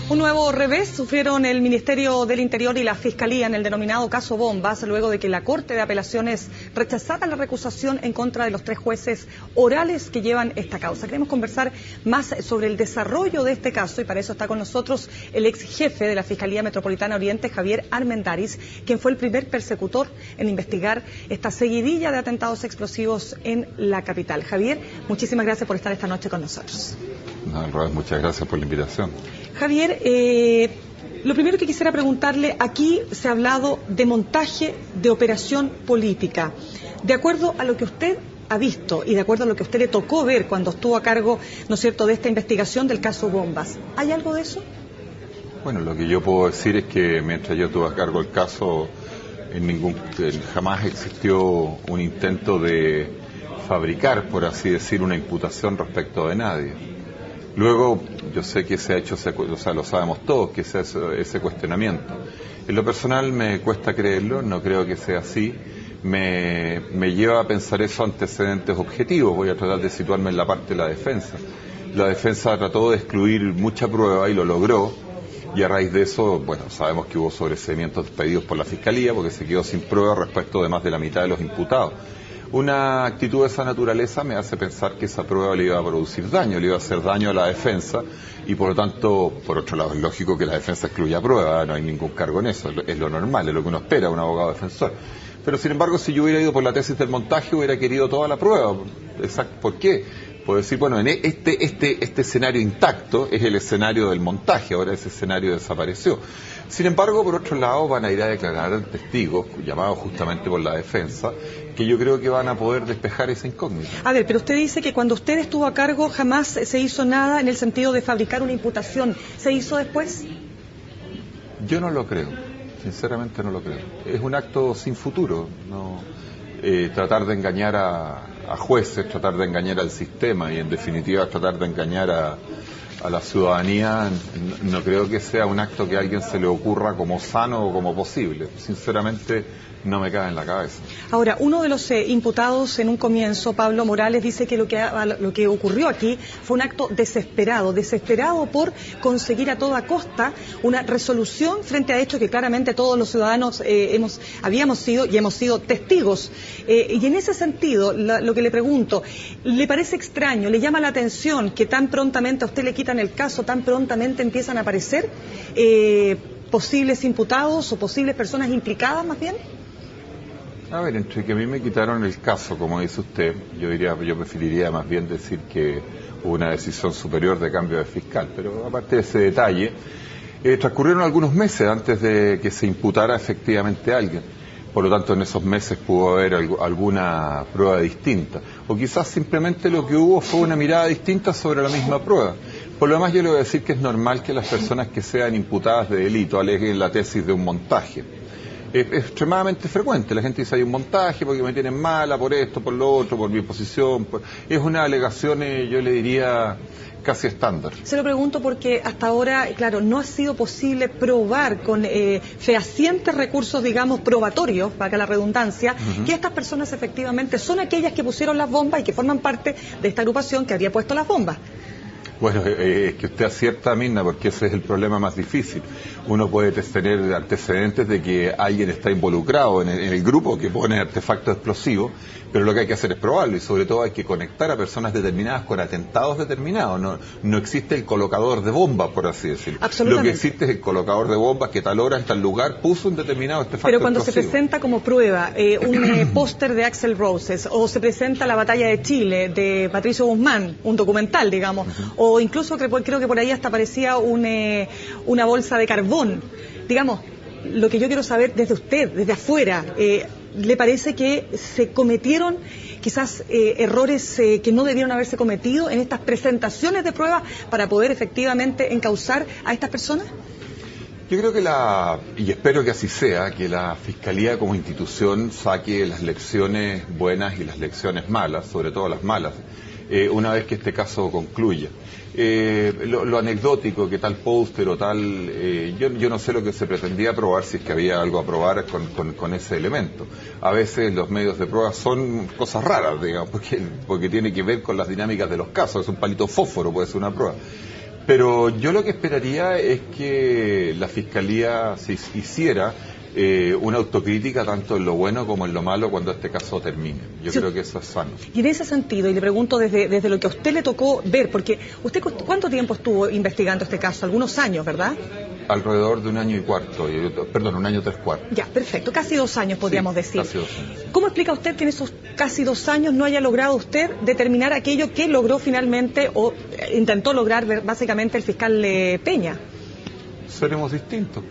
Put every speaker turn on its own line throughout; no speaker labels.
Un nuevo revés sufrieron el Ministerio del Interior y la Fiscalía en el denominado caso Bombas, luego de que la Corte de Apelaciones rechazara la recusación en contra de los 3 jueces orales que llevan esta causa. Queremos conversar más sobre el desarrollo de este caso y para eso está con nosotros el ex jefe de la Fiscalía Metropolitana Oriente, Javier Armendáriz, quien fue el primer persecutor en investigar esta seguidilla de atentados explosivos en la capital. Javier, muchísimas gracias por estar esta noche con nosotros.
No, al revés, muchas gracias por la invitación.
Javier, lo primero que quisiera preguntarle, aquí se ha hablado de montaje de operación política. De acuerdo a lo que usted ha visto y de acuerdo a lo que a usted le tocó ver cuando estuvo a cargo, ¿no es cierto?, de esta investigación del caso Bombas, ¿hay algo de eso?
Bueno, lo que yo puedo decir es que mientras yo estuve a cargo del caso, jamás existió un intento de fabricar, por así decir, una imputación respecto de nadie. Luego, yo sé que se ha hecho, lo sabemos todos, que se hace ese cuestionamiento. En lo personal me cuesta creerlo, no creo que sea así. Me lleva a pensar eso antecedentes objetivos. Voy a tratar de situarme en la parte de la defensa. La defensa trató de excluir mucha prueba y lo logró. Y a raíz de eso, bueno, sabemos que hubo sobreseimientos pedidos por la Fiscalía porque se quedó sin prueba respecto de más de la mitad de los imputados. Una actitud de esa naturaleza me hace pensar que esa prueba le iba a producir daño, le iba a hacer daño a la defensa y por lo tanto, por otro lado, es lógico que la defensa excluya prueba, no hay ningún cargo en eso, es lo normal, es lo que uno espera de un abogado defensor. Pero sin embargo, si yo hubiera ido por la tesis del montaje, hubiera querido toda la prueba. Exacto. ¿Por qué? Puedo decir, bueno, en este escenario intacto es el escenario del montaje, ahora ese escenario desapareció. Sin embargo, por otro lado, van a ir a declarar testigos, llamados justamente por la defensa, que yo creo que van a poder despejar esa incógnita.
A ver, pero usted dice que cuando usted estuvo a cargo jamás se hizo nada en el sentido de fabricar una imputación. ¿Se hizo después?
Yo no lo creo, sinceramente no lo creo. Es un acto sin futuro, no tratar de engañar a jueces, tratar de engañar al sistema y en definitiva tratar de engañar a la ciudadanía, no creo que sea un acto que a alguien se le ocurra como sano o como posible. Sinceramente no me cabe en la cabeza.
Ahora, uno de los imputados en un comienzo, Pablo Morales, dice que lo que ocurrió aquí fue un acto desesperado por conseguir a toda costa una resolución frente a hechos que claramente todos los ciudadanos habíamos sido testigos. Y en ese sentido, lo que le pregunto, ¿le parece extraño, le llama la atención que tan prontamente a usted le quitan el caso, tan prontamente empiezan a aparecer posibles imputados o posibles personas implicadas más bien?
A ver, entre que a mí me quitaron el caso, como dice usted, yo preferiría más bien decir que hubo una decisión superior de cambio de fiscal, pero aparte de ese detalle, transcurrieron algunos meses antes de que se imputara efectivamente a alguien. Por lo tanto, en esos meses pudo haber alguna prueba distinta. O quizás simplemente lo que hubo fue una mirada distinta sobre la misma prueba. Por lo demás, yo le voy a decir que es normal que las personas que sean imputadas de delito aleguen la tesis de un montaje. Es extremadamente frecuente, la gente dice hay un montaje porque me tienen mala por esto, por lo otro, por mi posición. Es una alegación, yo le diría, casi estándar.
Se lo pregunto porque hasta ahora, claro, no ha sido posible probar con fehacientes recursos, digamos, probatorios, para la redundancia, que estas personas efectivamente son aquellas que pusieron las bombas y que forman parte de esta agrupación que había puesto las bombas.
Bueno, es que usted acierta, Mirna, porque ese es el problema más difícil. Uno puede tener antecedentes de que alguien está involucrado en el grupo que pone artefactos explosivos, pero lo que hay que hacer es probarlo y sobre todo hay que conectar a personas determinadas con atentados determinados. No existe el colocador de bombas, por así decirlo. Lo que existe es el colocador de bombas que tal hora, en tal lugar, puso un determinado artefacto
Pero cuando
explosivo.
Se presenta como prueba un póster de Axl Rose o se presenta la batalla de Chile de Patricio Guzmán, un documental, digamos, o incluso creo que por ahí hasta aparecía una bolsa de carbón. Digamos, lo que yo quiero saber desde usted, desde afuera, ¿le parece que se cometieron quizás errores que no debieron haberse cometido en estas presentaciones de pruebas para poder efectivamente encauzar a estas personas?
Yo creo que y espero que así sea, que la Fiscalía como institución saque las lecciones buenas y las lecciones malas, sobre todo las malas, una vez que este caso concluya. Lo anecdótico, que tal póster o tal, yo no sé lo que se pretendía probar, si es que había algo a probar con ese elemento. A veces los medios de prueba son cosas raras, digamos, porque tiene que ver con las dinámicas de los casos. Es un palito fósforo, puede ser una prueba. Pero yo lo que esperaría es que la Fiscalía se hiciera una autocrítica tanto en lo bueno como en lo malo cuando este caso termine. Yo creo que eso es sano.
Y en ese sentido, y le pregunto desde lo que a usted le tocó ver, porque usted ¿cuánto tiempo estuvo investigando este caso? Algunos años, ¿verdad?
Alrededor de 1 año y cuarto, perdón, 1 año 3/4.
Ya, perfecto, casi 2 años podríamos decir.
Casi 2 años.
¿Cómo explica usted que en esos casi 2 años no haya logrado usted determinar aquello que logró finalmente o intentó lograr básicamente el fiscal Peña?
Seremos distintos.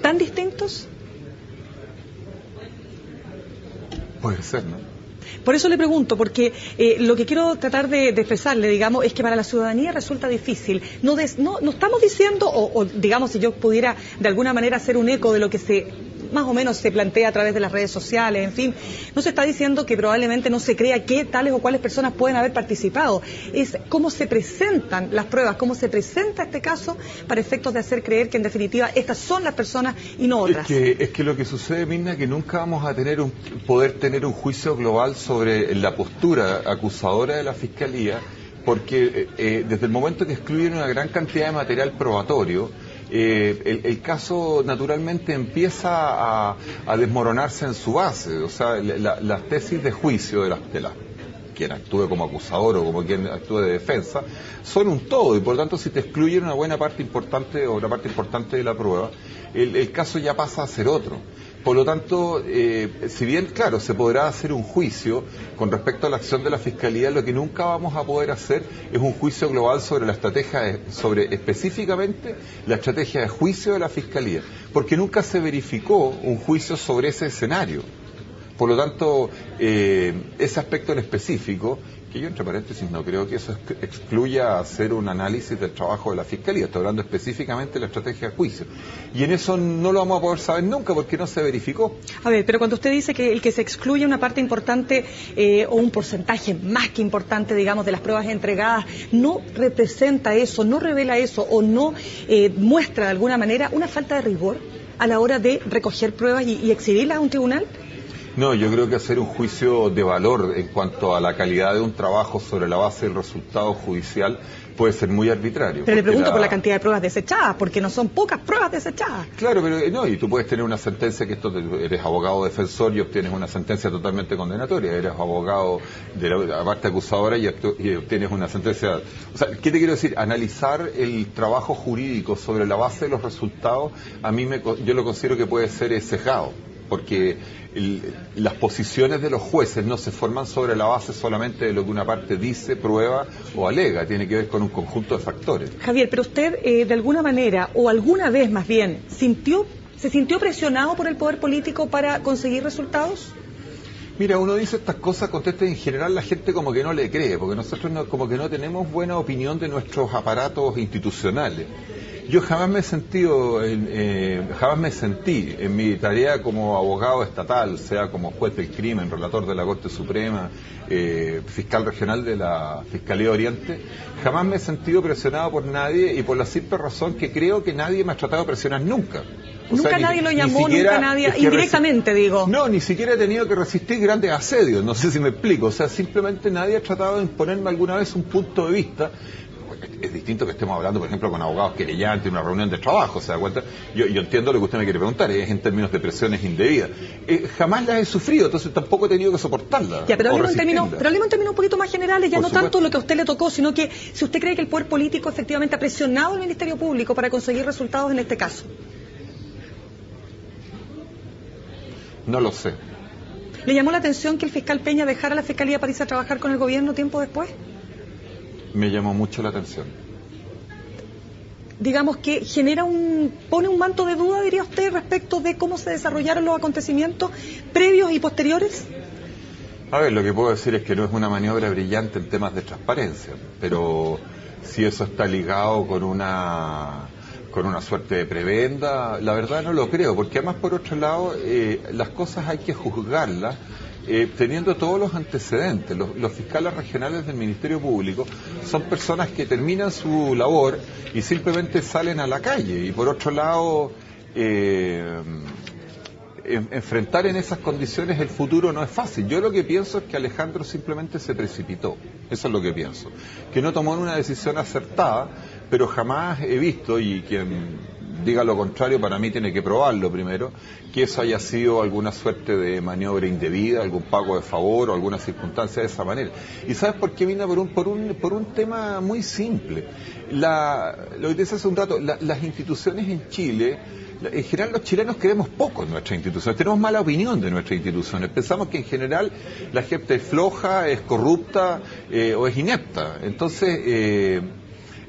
¿Tan distintos?
Puede ser, ¿no?
Por eso le pregunto, porque lo que quiero tratar de expresarle, digamos, es que para la ciudadanía resulta difícil. No estamos diciendo, o digamos, si yo pudiera de alguna manera hacer un eco de lo que más o menos se plantea a través de las redes sociales, en fin, no se está diciendo que probablemente no se crea que tales o cuales personas pueden haber participado. Es cómo se presentan las pruebas, cómo se presenta este caso para efectos de hacer creer que en definitiva estas son las personas y no otras.
Es que lo que sucede, Mirna, es que nunca vamos a poder tener un juicio global sobre la postura acusadora de la Fiscalía, porque desde el momento que excluyen una gran cantidad de material probatorio, el caso naturalmente empieza a desmoronarse en su base. O sea, las tesis de juicio de quien actúe como acusador o como quien actúe de defensa son un todo, y por lo tanto si te excluyen una buena parte importante o una parte importante de la prueba, el caso ya pasa a ser otro. Por lo tanto, si bien, claro, se podrá hacer un juicio con respecto a la acción de la Fiscalía, lo que nunca vamos a poder hacer es un juicio global sobre la estrategia, sobre específicamente la estrategia de juicio de la Fiscalía, porque nunca se verificó un juicio sobre ese escenario. Por lo tanto, ese aspecto en específico, que yo entre paréntesis no creo que eso excluya hacer un análisis del trabajo de la Fiscalía, estoy hablando específicamente de la estrategia de juicio. Y en eso no lo vamos a poder saber nunca porque no se verificó.
A ver, pero cuando usted dice que el que se excluye una parte importante o un porcentaje más que importante, digamos, de las pruebas entregadas, ¿no representa eso, no revela eso o no muestra de alguna manera una falta de rigor a la hora de recoger pruebas y exhibirlas a un tribunal?
No, yo creo que hacer un juicio de valor en cuanto a la calidad de un trabajo sobre la base del resultado judicial puede ser muy arbitrario.
Pero le pregunto por la cantidad de pruebas desechadas, porque no son pocas pruebas desechadas.
Claro, pero no, y tú puedes tener una sentencia que eres abogado defensor y obtienes una sentencia totalmente condenatoria, eres abogado de la parte acusadora y obtienes una sentencia. O sea, ¿qué te quiero decir? Analizar el trabajo jurídico sobre la base de los resultados, yo lo considero que puede ser sesgado, porque las posiciones de los jueces no se forman sobre la base solamente de lo que una parte dice, prueba o alega, tiene que ver con un conjunto de factores.
Javier, pero usted de alguna manera, o alguna vez más bien, ¿se sintió presionado por el poder político para conseguir resultados?
Mira, uno dice estas cosas, contesta, y en general la gente como que no le cree, porque nosotros como que no tenemos buena opinión de nuestros aparatos institucionales. Yo jamás me sentí en mi tarea como abogado estatal, sea como juez del crimen, relator de la Corte Suprema, fiscal regional de la Fiscalía Oriente, jamás me he sentido presionado por nadie, y por la simple razón que creo que nadie me ha tratado de presionar nunca.
Nunca nadie lo llamó, nunca nadie, indirectamente digo.
No, ni siquiera he tenido que resistir grandes asedios, no sé si me explico. O sea, simplemente nadie ha tratado de imponerme alguna vez un punto de vista. Es distinto que estemos hablando, por ejemplo, con abogados querellantes en una reunión de trabajo, ¿se da cuenta? Yo entiendo lo que usted me quiere preguntar, es en términos de presiones indebidas. Jamás las he sufrido, entonces tampoco he tenido que soportarlas.
Ya, pero hablemos en términos un poquito más generales, ya
por
no
supuesto.
Tanto lo que a usted le tocó, sino que si usted cree que el poder político efectivamente ha presionado al Ministerio Público para conseguir resultados en este caso.
No lo sé.
¿Le llamó la atención que el fiscal Peña dejara la Fiscalía para irse a trabajar con el gobierno tiempo después?
Me llamó mucho la atención.
Digamos que pone un manto de duda, diría usted, respecto de cómo se desarrollaron los acontecimientos previos y posteriores.
A ver, lo que puedo decir es que no es una maniobra brillante en temas de transparencia, pero si eso está ligado con una suerte de prebenda, la verdad no lo creo, porque además por otro lado las cosas hay que juzgarlas teniendo todos los antecedentes. Los fiscales regionales del Ministerio Público son personas que terminan su labor y simplemente salen a la calle, y por otro lado enfrentar en esas condiciones el futuro no es fácil. Yo lo que pienso es que Alejandro simplemente se precipitó, eso es lo que pienso, que no tomó una decisión acertada, pero jamás he visto, y quien diga lo contrario para mí tiene que probarlo primero, que eso haya sido alguna suerte de maniobra indebida, algún pago de favor o alguna circunstancia de esa manera. ¿Y sabes por qué viene? Por un tema muy simple. Lo que te decía hace un rato, las instituciones en Chile, en general los chilenos creemos poco en nuestras instituciones, tenemos mala opinión de nuestras instituciones, pensamos que en general la gente es floja, es corrupta o es inepta. Entonces,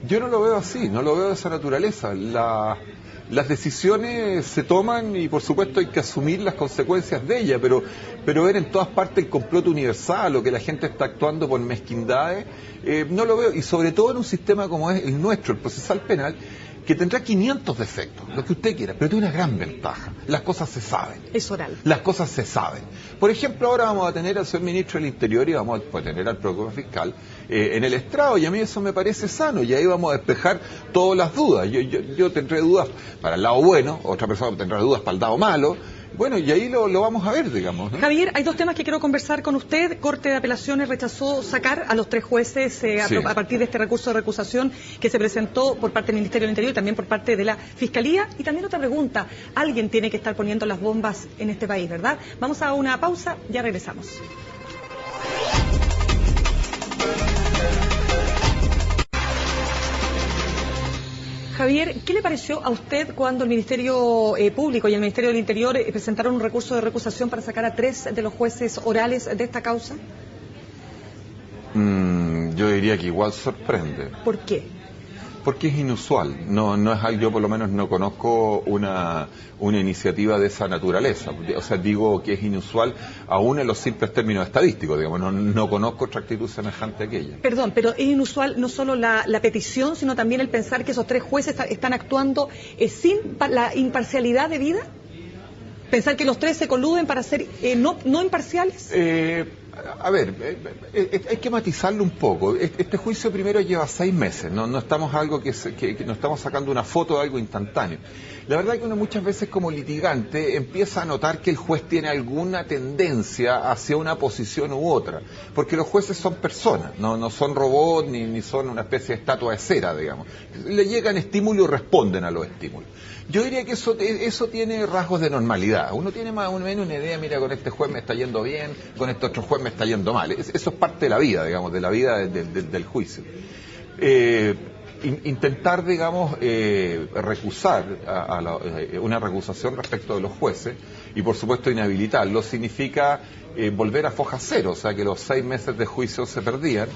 yo no lo veo así, no lo veo de esa naturaleza. Las decisiones se toman y por supuesto hay que asumir las consecuencias de ellas, pero ver en todas partes el complot universal o que la gente está actuando por mezquindades, no lo veo, y sobre todo en un sistema como es el nuestro, el procesal penal, que tendrá 500 defectos, lo que usted quiera, pero tiene una gran ventaja: las cosas se saben.
Es oral.
Las cosas se saben. Por ejemplo, ahora vamos a tener al señor ministro del Interior y vamos a tener al procurador fiscal en el estrado, y a mí eso me parece sano, y ahí vamos a despejar todas las dudas. Yo tendré dudas para el lado bueno, otra persona tendrá dudas para el lado malo. Bueno, y ahí lo vamos a ver, digamos, ¿no?
Javier, hay dos temas que quiero conversar con usted. Corte de Apelaciones rechazó sacar a los 3 jueces
Sí.
a partir de este recurso de recusación que se presentó por parte del Ministerio del Interior y también por parte de la Fiscalía. Y también otra pregunta: alguien tiene que estar poniendo las bombas en este país, ¿verdad? Vamos a una pausa, ya regresamos. Javier, ¿qué le pareció a usted cuando el Ministerio Público y el Ministerio del Interior presentaron un recurso de recusación para sacar a 3 de los jueces orales de esta causa?
Yo diría que igual sorprende.
¿Por qué?
Porque es inusual, no es algo, yo por lo menos no conozco una iniciativa de esa naturaleza. O sea, digo que es inusual aún en los simples términos estadísticos, digamos, no conozco otra actitud semejante a aquella.
Perdón, pero es inusual no solo la petición, sino también el pensar que esos 3 jueces están actuando sin la imparcialidad debida. ¿Pensar que los 3 se coluden para ser no imparciales?
A ver, hay que matizarlo un poco. Este juicio primero lleva 6 meses, no estamos algo que no estamos sacando una foto de algo instantáneo. La verdad es que uno muchas veces como litigante empieza a notar que el juez tiene alguna tendencia hacia una posición u otra, porque los jueces son personas, no son robots ni son una especie de estatua de cera, digamos. Le llegan estímulos y responden a los estímulos. Yo diría que eso tiene rasgos de normalidad. Uno tiene más o menos una idea: mira, con este juez me está yendo bien, con este otro juez me está yendo mal. Eso es parte de la vida, digamos, de la vida del juicio. Intentar, digamos, recusar una recusación respecto de los jueces y, por supuesto, inhabilitarlos, significa volver a foja cero, o sea, que los 6 meses de juicio se perdían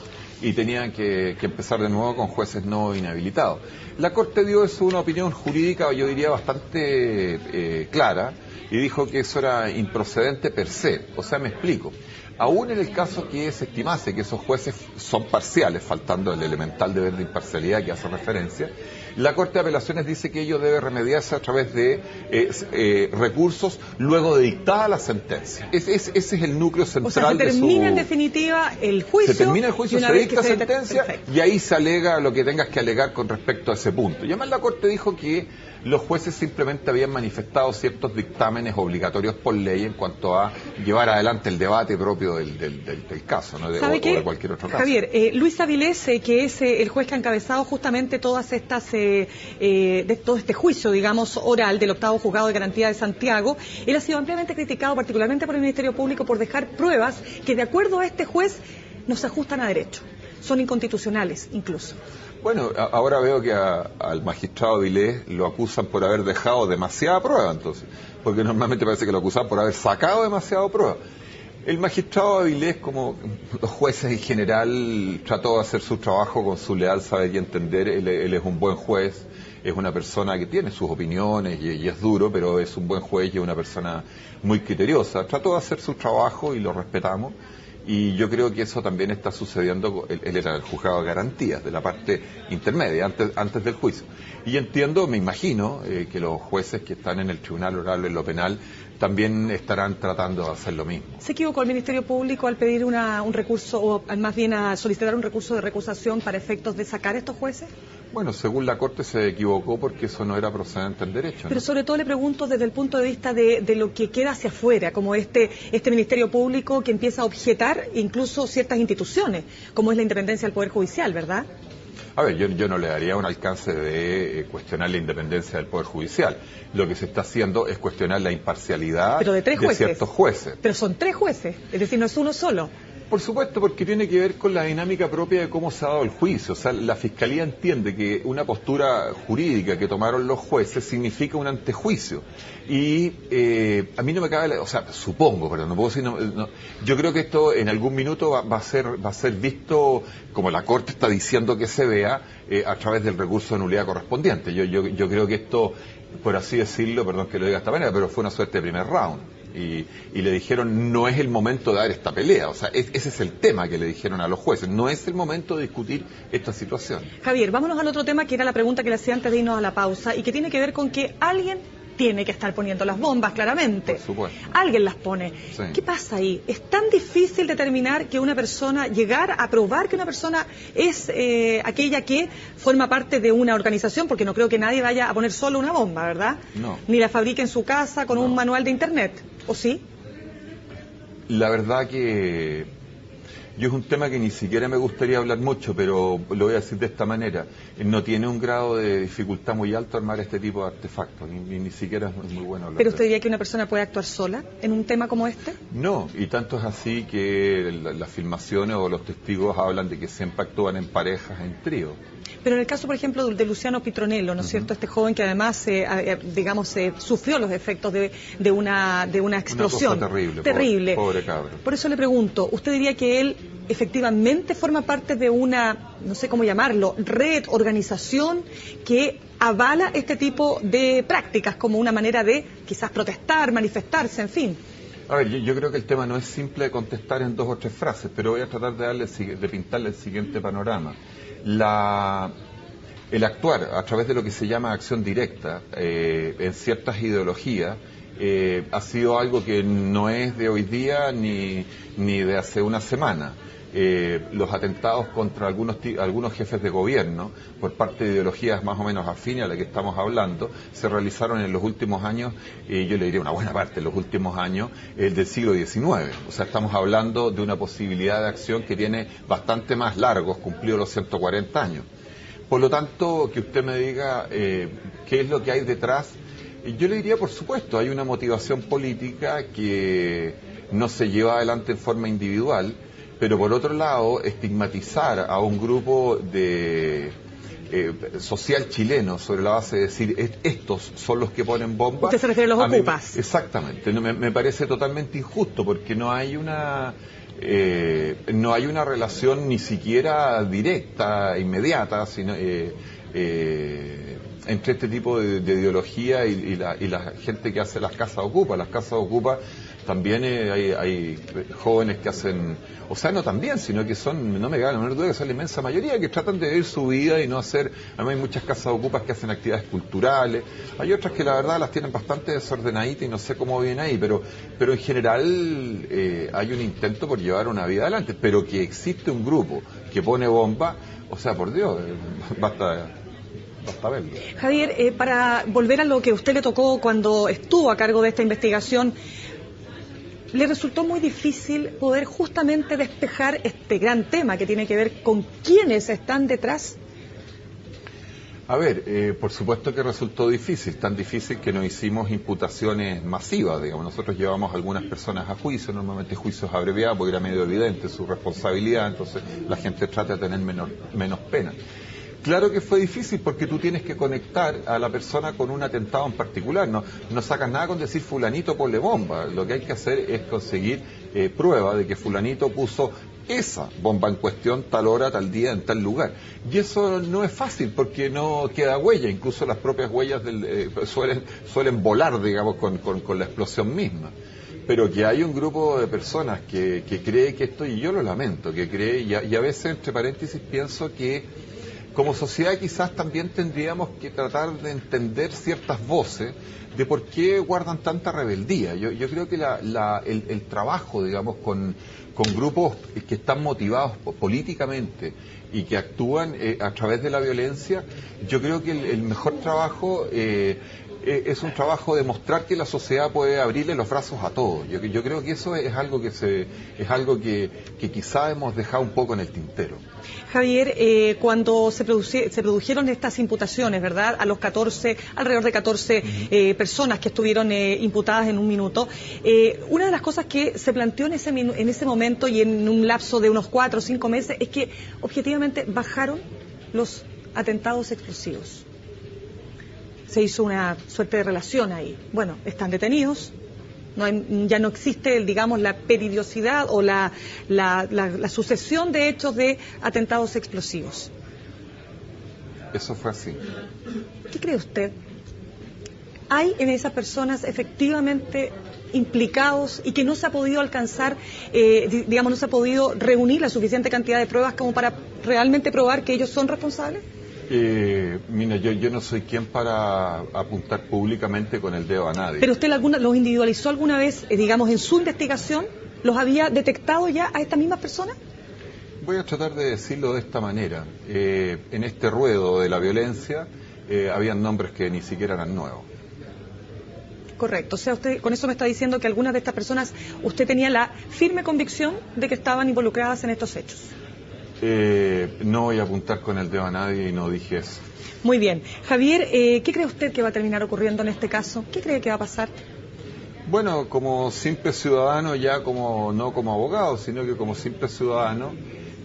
y tenían que empezar de nuevo con jueces no inhabilitados. La Corte dio eso una opinión jurídica, yo diría, bastante clara, y dijo que eso era improcedente per se. O sea, me explico. Aún en el caso que se estimase que esos jueces son parciales, faltando el elemental deber de imparcialidad que hace referencia, la Corte de Apelaciones dice que ello debe remediarse a través de recursos luego de dictada la sentencia. Ese es el núcleo central de su...
O sea, se termina en definitiva el juicio.
Se termina el juicio, se dicta sentencia,
perfecto,
y ahí se alega lo que tengas que alegar con respecto a ese punto. Y además la Corte dijo que los jueces simplemente habían manifestado ciertos dictámenes obligatorios por ley en cuanto a llevar adelante el debate propio del caso, ¿no? o de cualquier otro caso.
Javier, Luis Avilés, que es el juez que ha encabezado justamente todas estas de todo este juicio, digamos, oral del 8º Juzgado de Garantía de Santiago, él ha sido ampliamente criticado, particularmente por el Ministerio Público, por dejar pruebas que, de acuerdo a este juez, no se ajustan a derecho, son inconstitucionales incluso.
Bueno, ahora veo que al magistrado Avilés lo acusan por haber dejado demasiada prueba, entonces, porque normalmente parece que lo acusan por haber sacado demasiada prueba. El magistrado Avilés, como los jueces en general, trató de hacer su trabajo con su leal saber y entender. Él es un buen juez, es una persona que tiene sus opiniones y es duro, pero es un buen juez y es una persona muy criteriosa. Trató de hacer su trabajo y lo respetamos. Y yo creo que eso también está sucediendo. Él era el juzgado de garantías, de la parte intermedia, antes del juicio. Y entiendo, me imagino, que los jueces que están en el tribunal oral, en lo penal, también estarán tratando de hacer lo mismo.
¿Se equivocó el Ministerio Público al pedir un recurso, o más bien a solicitar un recurso de recusación para efectos de sacar a estos jueces?
Bueno, según la Corte se equivocó porque eso no era procedente en derecho, ¿no?
Pero sobre todo le pregunto desde el punto de vista de lo que queda hacia afuera, como este Ministerio Público que empieza a objetar incluso ciertas instituciones, como es la independencia del Poder Judicial, ¿verdad?
A ver, yo no le daría un alcance de cuestionar la independencia del Poder Judicial. Lo que se está haciendo es cuestionar la imparcialidad de ciertos jueces.
Pero son 3 jueces, es decir, no es uno solo.
Por supuesto, porque tiene que ver con la dinámica propia de cómo se ha dado el juicio. O sea, la Fiscalía entiende que una postura jurídica que tomaron los jueces significa un antejuicio. Y a mí no me cabe, o sea, supongo, pero no puedo decir, yo creo que esto en algún minuto va a ser visto, como la Corte está diciendo que se vea, a través del recurso de nulidad correspondiente. Yo creo que esto, por así decirlo, perdón que lo diga de esta manera, pero fue una suerte de primer round. Y le dijeron, no es el momento de dar esta pelea. O sea, ese es el tema que le dijeron a los jueces. No es el momento de discutir esta situación.
Javier, vámonos al otro tema, que era la pregunta que le hacía antes de irnos a la pausa, y que tiene que ver con que alguien tiene que estar poniendo las bombas, claramente.
Por supuesto.
Alguien las pone. Sí. ¿Qué pasa ahí? ¿Es tan difícil determinar que una persona, llegar a probar que una persona es aquella que forma parte de una organización? Porque no creo que nadie vaya a poner solo una bomba, ¿verdad?
No.
Ni la fabrique en su casa con un manual de internet, ¿o sí?
La verdad que yo es un tema que ni siquiera me gustaría hablar mucho, pero lo voy a decir de esta manera. No tiene un grado de dificultad muy alto armar este tipo de artefactos, ni siquiera es muy bueno hablar.
¿Pero usted diría que una persona puede actuar sola en un tema como este?
No, y tanto es así que las filmaciones o los testigos hablan de que siempre actúan en parejas, en trío.
Pero en el caso, por ejemplo, de Luciano Pitronello, ¿no es cierto? Este joven que además, sufrió los efectos de una explosión.
Una cosa terrible. Pobre cabro.
Por eso le pregunto, ¿usted diría que él efectivamente forma parte de una, no sé cómo llamarlo, red, organización que avala este tipo de prácticas como una manera de quizás protestar, manifestarse, en fin?
A ver, yo creo que el tema no es simple de contestar en 2 o 3 frases, pero voy a tratar de pintarle el siguiente panorama. El actuar a través de lo que se llama acción directa en ciertas ideologías ha sido algo que no es de hoy día ni de hace una semana. Los atentados contra algunos jefes de gobierno por parte de ideologías más o menos afines a la que estamos hablando se realizaron en los últimos años, yo le diría una buena parte en los últimos años del siglo XIX. O sea, estamos hablando de una posibilidad de acción que tiene bastante más largos, cumplido los 140 años. Por lo tanto, que usted me diga qué es lo que hay detrás, yo le diría, por supuesto, hay una motivación política que no se lleva adelante en forma individual, pero por otro lado, estigmatizar a un grupo de social chileno sobre la base de decir estos son los que ponen bombas.
¿Usted se refiere a los ocupas?
Exactamente, me parece totalmente injusto porque no hay una relación ni siquiera directa, inmediata, sino entre este tipo de ideología y la gente que hace las casas ocupas. Las casas ocupas también hay jóvenes que hacen, o sea, no también, sino que son, no me cabe la menor duda que son la inmensa mayoría que tratan de vivir su vida y no hacer, además hay muchas casas ocupas que hacen actividades culturales, hay otras que la verdad las tienen bastante desordenaditas y no sé cómo vienen ahí, pero en general hay un intento por llevar una vida adelante, pero que existe un grupo que pone bomba, o sea, por Dios, basta verlo.
Javier, para volver a lo que a usted le tocó cuando estuvo a cargo de esta investigación, ¿le resultó muy difícil poder justamente despejar este gran tema que tiene que ver con quiénes están detrás?
A ver, por supuesto que resultó difícil, tan difícil que no hicimos imputaciones masivas, digamos. Nosotros llevamos a algunas personas a juicio, normalmente juicios abreviados, porque era medio evidente su responsabilidad, entonces la gente trata de tener menos pena. Claro que fue difícil porque tú tienes que conectar a la persona con un atentado en particular. No sacas nada con decir fulanito ponle bomba. Lo que hay que hacer es conseguir prueba de que fulanito puso esa bomba en cuestión tal hora, tal día, en tal lugar. Y eso no es fácil porque no queda huella. Incluso las propias huellas suelen volar, digamos, con la explosión misma. Pero que hay un grupo de personas que cree que esto, y yo lo lamento, que cree, y a veces, entre paréntesis, pienso que como sociedad quizás también tendríamos que tratar de entender ciertas voces de por qué guardan tanta rebeldía. Yo creo que el trabajo, digamos, con grupos que están motivados políticamente y que actúan a través de la violencia, yo creo que el mejor trabajo es un trabajo de mostrar que la sociedad puede abrirle los brazos a todos. Yo creo que eso es algo que quizá hemos dejado un poco en el tintero.
Javier, cuando se produjeron estas imputaciones, ¿verdad? A los alrededor de 14 personas que estuvieron imputadas en un minuto, una de las cosas que se planteó en ese momento y en un lapso de unos 4 o 5 meses es que objetivamente bajaron los atentados explosivos. Se hizo una suerte de relación ahí. Bueno, están detenidos, ya no existe, digamos, la periodicidad o la sucesión de hechos de atentados explosivos.
Eso fue así.
¿Qué cree usted? ¿Hay en esas personas efectivamente implicados y que no se ha podido alcanzar, digamos, no se ha podido reunir la suficiente cantidad de pruebas como para realmente probar que ellos son responsables?
Mira, yo no soy quien para apuntar públicamente con el dedo a nadie.
¿Pero usted los individualizó alguna vez, digamos, en su investigación? ¿Los había detectado ya a estas mismas personas?
Voy a tratar de decirlo de esta manera. En este ruedo de la violencia habían nombres que ni siquiera eran nuevos.
Correcto. O sea, usted con eso me está diciendo que algunas de estas personas usted tenía la firme convicción de que estaban involucradas en estos hechos.
No voy a apuntar con el dedo a nadie y no dije eso.
Muy bien. Javier, ¿qué cree usted que va a terminar ocurriendo en este caso? ¿Qué cree que va a pasar?
Bueno, como simple ciudadano, ya no como abogado, sino que como simple ciudadano,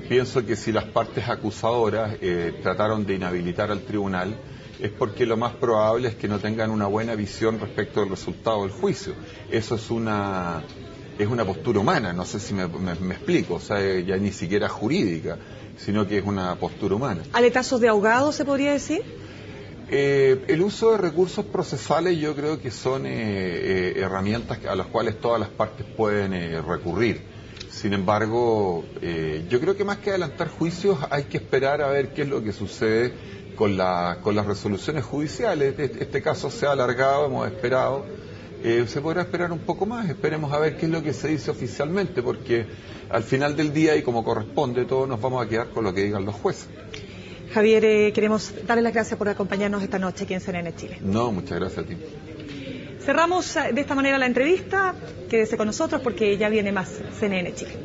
pienso que si las partes acusadoras trataron de inhabilitar al tribunal, es porque lo más probable es que no tengan una buena visión respecto del resultado del juicio. Eso es una postura humana, no sé si me explico, o sea, ya ni siquiera jurídica, sino que es una postura humana.
¿Aletazos de ahogado se podría decir?
El uso de recursos procesales yo creo que son herramientas a las cuales todas las partes pueden recurrir. Sin embargo, yo creo que más que adelantar juicios hay que esperar a ver qué es lo que sucede con las resoluciones judiciales. Este caso se ha alargado, hemos esperado. Se podrá esperar un poco más, esperemos a ver qué es lo que se dice oficialmente, porque al final del día y como corresponde, todos nos vamos a quedar con lo que digan los jueces.
Javier, queremos darle las gracias por acompañarnos esta noche aquí en CNN Chile.
No, muchas gracias a ti.
Cerramos de esta manera la entrevista, quédese con nosotros porque ya viene más CNN Chile.